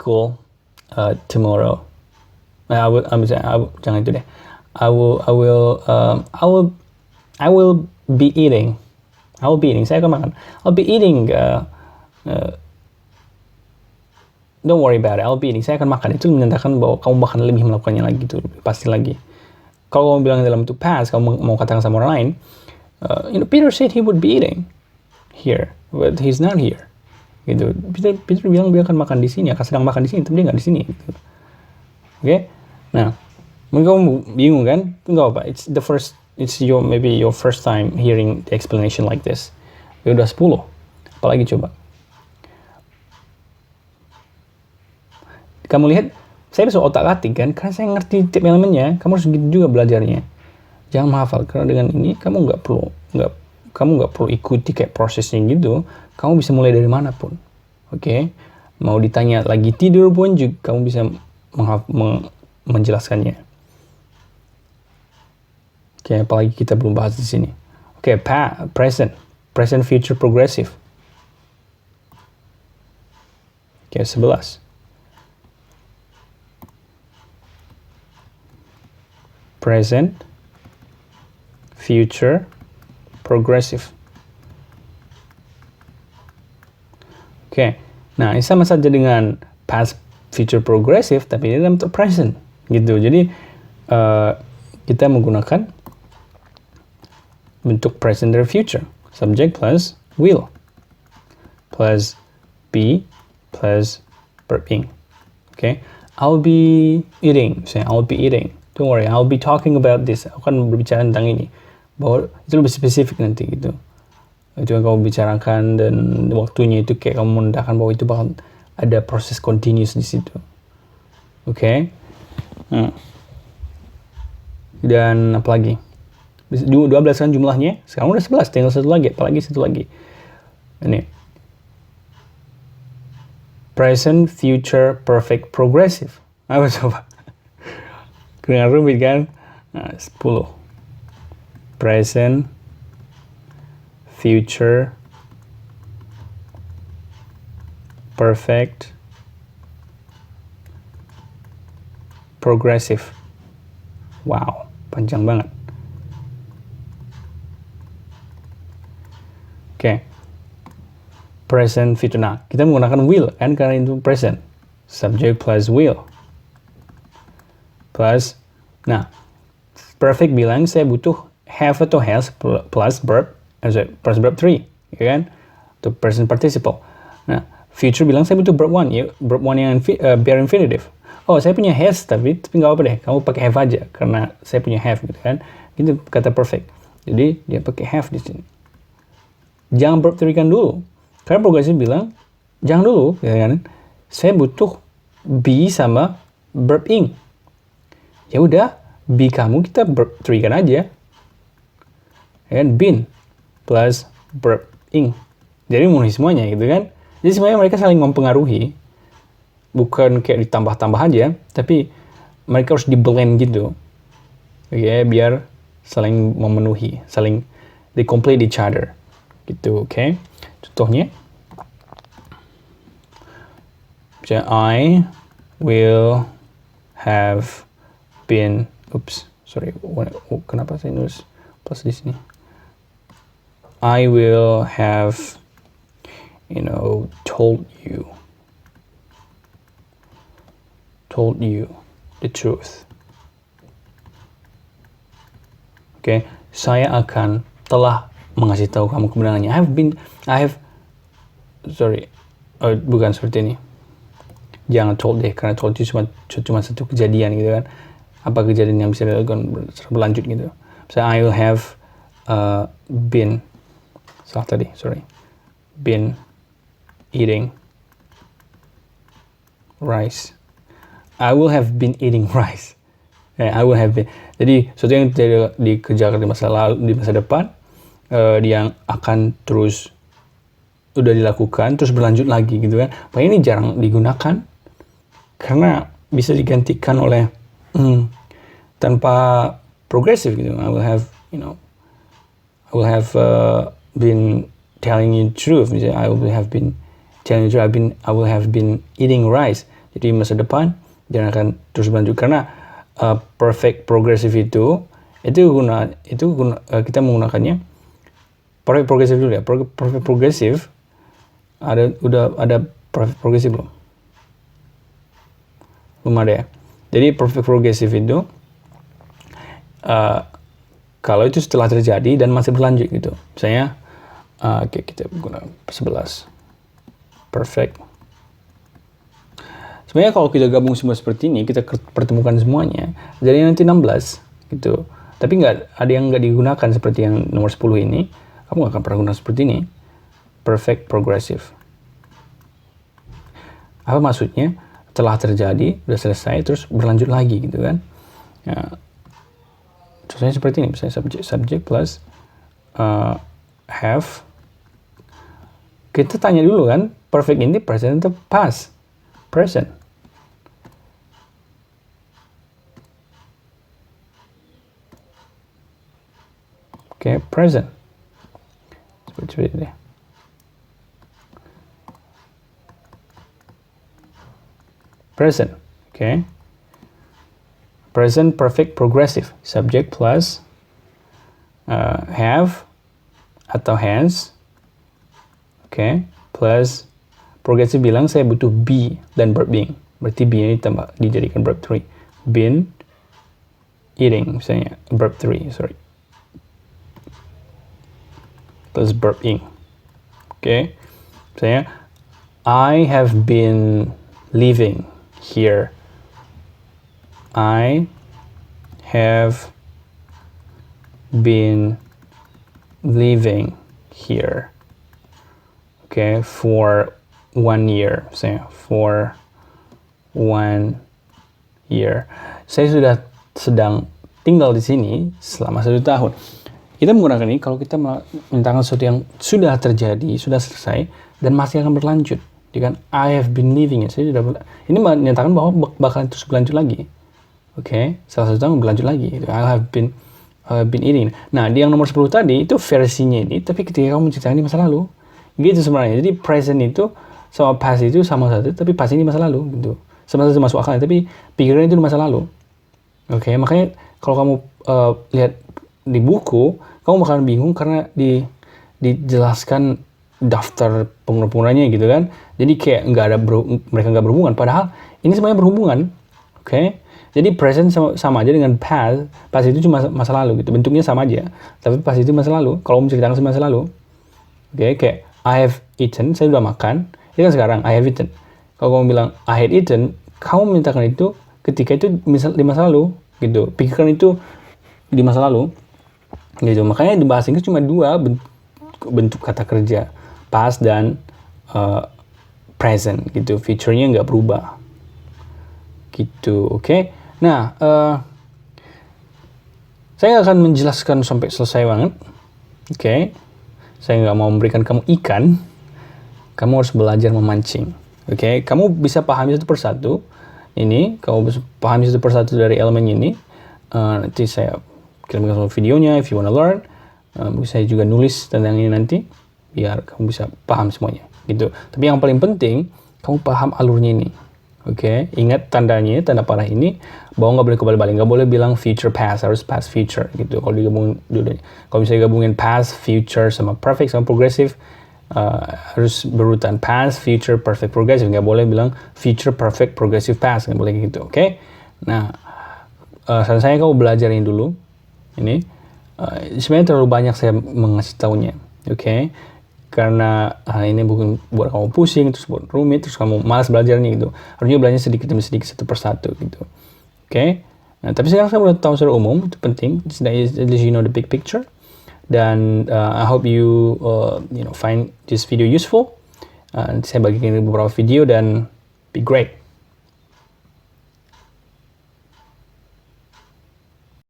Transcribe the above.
school tomorrow. Jangan itu deh. I will be eating. Saya akan makan. I'll be eating. Don't worry about it. I'll be eating. Saya akan makan. Itu menyatakan bahwa kamu bahkan lebih melakukannya lagi, itu pasti lagi. Kalau kamu bilang dalam bentuk past, kamu mau katakan sama orang lain, Peter said he would be eating here, but he's not here. Gitu. Peter bilang dia akan makan di sini, akan sedang makan di sini, tapi dia nggak di sini. Gitu. Oke? Nah, mungkin kamu bingung kan? Itu nggak apa. It's maybe your first time hearing the explanation like this. Ya udah 10. Apalagi coba. Kamu lihat, saya bisa otak-atik kan, karena saya ngerti tiap elemennya. Kamu harus gitu juga belajarnya. Jangan menghafal, karena dengan ini kamu nggak perlu ikuti kayak prosesnya gitu. Kamu bisa mulai dari manapun. Oke? Mau ditanya lagi tidur pun juga kamu bisa menjelaskannya. Oke, apalagi kita belum bahas di sini. Oke, present, future, progressive. Oke, 11. Present, future, progressive. Oke, nah ini sama saja dengan past, future, progressive, tapi ini dalam bentuk present, gitu. Jadi kita menggunakan bentuk present dan future, subject plus will, plus be plus verb ing. Oke, I'll be eating. Misalnya, I'll be eating. Don't worry, I'll be talking about this. Aku akan berbicara tentang ini. Bahwa itu lebih spesifik nanti gitu. Itu yang kamu bicarakan dan waktunya itu kayak kamu menandakan bahwa itu bakal ada proses continuous di situ. Oke? Nah. Dan apa lagi? 12 kan jumlahnya. Sekarang udah 11, tinggal satu lagi. Apalagi satu lagi. Ini. Present, future, perfect, progressive. Apa coba? Dengan rumit kan? Nah, 10. Present, future, perfect, progressive. Wow, panjang banget. Oke. Present, future. Nah, kita menggunakan will kan karena itu present. Subject plus will. Plus, nah, perfect bilang saya butuh have atau has plus verb 3, ya kan? Itu present participle. Nah, future bilang saya butuh verb 1, ya, verb 1 yang bare infinitive. Oh, saya punya has tapi nggak apa deh, kamu pakai have aja karena saya punya have gitu kan. Itu kata perfect. Jadi dia pakai have di sini. Jangan verb 3 kan dulu. Karena progresif bilang jangan dulu, ya kan? Saya butuh be sama verb ing. Ya udah, be kamu kita verb 3 kan aja. And been plus verb ing. Jadi memenuhi semuanya gitu kan. Jadi semuanya mereka saling mempengaruhi. Bukan kayak ditambah-tambah aja, tapi mereka harus di-blend gitu. Oke, biar saling memenuhi, saling they complete each other. Gitu, oke. Contohnya I will have been, kenapa saya nulis plus di sini? I will have, told you the truth. Oke, saya telah mengasih tahu kamu kebenarannya. Bukan seperti ini. Jangan told deh, karena told itu cuma satu kejadian gitu kan. Apa kejadian yang bisa dilakukan berlanjut gitu. Misalnya I will have been eating rice. I will have been eating rice. I will have been. Jadi sesuatu yang tidak dikerjakan di masa lalu, di masa depan, yang akan terus udah dilakukan, terus berlanjut lagi gitu kan. Makanya ini jarang digunakan karena bisa digantikan oleh tanpa progresif gitu. I will have been telling you the truth. I will have been telling you the truth. I will have been eating rice. Jadi masa depan dan akan terus berlanjut karena perfect progressive itu kita menggunakannya perfect progressive dulu ya. Perfect progressive udah ada perfect progressive belum? Belum ada ya. Jadi perfect progressive itu kalau itu setelah terjadi dan masih berlanjut gitu. Misalnya kita guna 11 perfect. Sebenarnya kalau kita gabung semua seperti ini, kita pertemukan semuanya, jadi nanti 16 gitu. Tapi ada yang nggak digunakan seperti yang nomor 10 ini, kamu nggak akan pernah gunakan seperti ini. Perfect progressive. Apa maksudnya? Telah terjadi, udah selesai, terus berlanjut lagi gitu kan. Ya. Contohnya seperti ini, misalnya subject plus have. Kita tanya dulu kan, perfect ini present atau past? Present. Oke, present. Seperti ini. Present, oke. Present perfect progressive. Subject plus have atau has. Oke, plus progressive bilang saya butuh be dan verb being. Berarti be ini dijadikan verb 3. Been eating, misalnya verb 3, sorry. Plus verb ing. Oke. Misalnya I have been living here. I have been living here. Oke, for 1 year. Misalnya for 1 year. Saya sudah sedang tinggal di sini selama 1 tahun. Kita menggunakan ini kalau kita menyatakan sesuatu yang sudah terjadi, sudah selesai, dan masih akan berlanjut. Jadi kan, I have been living it. Ini menyatakan bahwa bakal terus berlanjut lagi. Oke, salah satu yang berlanjut lagi. I have been eating. Nah, di yang nomor 10 tadi, itu versinya ini, tapi ketika kamu menceritakan di masa lalu. Gitu sebenarnya. Jadi present itu sama past itu sama satu, tapi past ini masa lalu. Gitu. Sama-sama masuk akal, tapi pikiran itu di masa lalu. Oke, makanya kalau kamu lihat di buku, kamu bakalan bingung karena dijelaskan daftar pengguna-penggunanya gitu kan. Jadi kayak mereka nggak berhubungan. Padahal ini semuanya berhubungan. Oke. Jadi present sama aja dengan past. Past itu cuma masa lalu gitu. Bentuknya sama aja. Tapi past itu masa lalu. Kalau menceritakan masa lalu. Oke, kayak I have eaten, saya sudah makan. Itu kan sekarang I have eaten. Kalau kamu bilang I had eaten, kamu menyatakan itu ketika itu di masa lalu gitu. Pikiran itu di masa lalu. Gitu. Makanya di bahasa Inggris cuma 2 bentuk kata kerja, past dan present gitu. Feature-nya nggak berubah. Gitu, oke. Nah, saya akan menjelaskan sampai selesai banget. Oke. Saya nggak mau memberikan kamu ikan. Kamu harus belajar memancing. Oke. Kamu bisa pahami satu persatu. Ini, kamu bisa pahami satu persatu dari elemen ini. Nanti saya kirimkan videonya if you wanna learn. Saya juga nulis tentang ini nanti biar kamu bisa paham semuanya gitu. Tapi yang paling penting kamu paham alurnya ini. Oke, ingat tandanya, tanda panah ini bahwa nggak boleh kebalik-balik, nggak boleh bilang future past, harus past future gitu. Kalau digabungin dulu, kalau misalnya gabungin past, future sama perfect sama progressive, harus berurutan past, future, perfect, progressive. Nggak boleh bilang future, perfect, progressive, past, nggak boleh gitu. Oke, nah saran saya kamu belajar ini dulu. Ini sebenarnya terlalu banyak saya mengasih taunya, oke? Karena ini bukan buat kamu pusing, terus buat rumit, terus kamu malas belajarnya gitu. Harusnya belajarnya sedikit demi sedikit, satu persatu gitu, oke? Nah, tapi sekarang saya udah tahu secara umum, itu penting. At least you know the big picture. Dan I hope you find this video useful. Saya bagikan beberapa video dan be great.